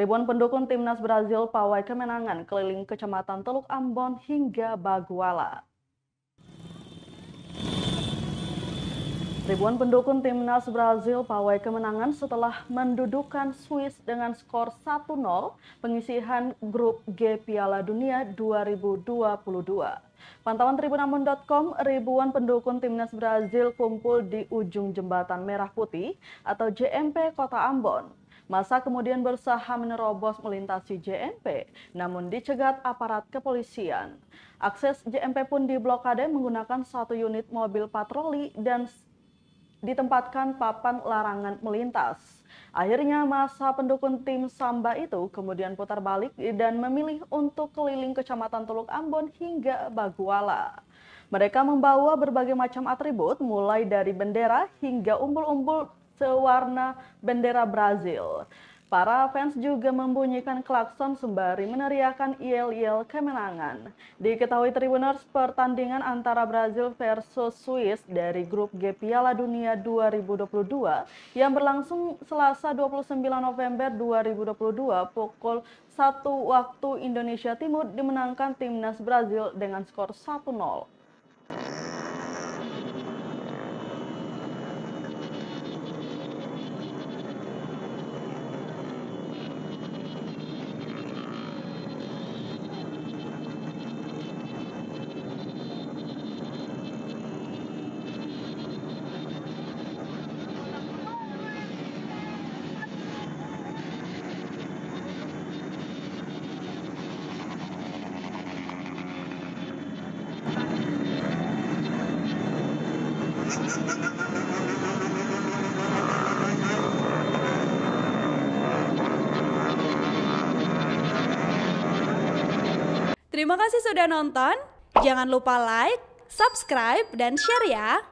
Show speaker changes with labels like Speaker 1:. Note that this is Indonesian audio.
Speaker 1: Ribuan pendukung timnas Brazil pawai kemenangan keliling Kecamatan Teluk Ambon hingga Baguala. Ribuan pendukung timnas Brazil pawai kemenangan setelah mendudukan Swiss dengan skor 1-0 pengisian grup G Piala Dunia 2022. Pantauan tribunambon.com, ribuan pendukung timnas Brazil kumpul di ujung Jembatan Merah Putih atau JMP Kota Ambon. Massa kemudian berusaha menerobos melintasi JMP, namun dicegat aparat kepolisian. Akses JMP pun diblokade menggunakan satu unit mobil patroli dan ditempatkan papan larangan melintas. Akhirnya massa pendukung tim Samba itu kemudian putar balik dan memilih untuk keliling Kecamatan Teluk Ambon hingga Baguala. Mereka membawa berbagai macam atribut mulai dari bendera hingga umbul-umbul sewarna bendera Brazil. Para fans juga membunyikan klakson sembari meneriakan yel-yel kemenangan. Diketahui Tribuners, pertandingan antara Brazil versus Swiss dari grup G Piala Dunia 2022 yang berlangsung Selasa 29 November 2022 pukul 1 waktu Indonesia Timur dimenangkan timnas Brazil dengan skor 1-0.
Speaker 2: Terima kasih sudah nonton. Jangan lupa like, subscribe, dan share ya.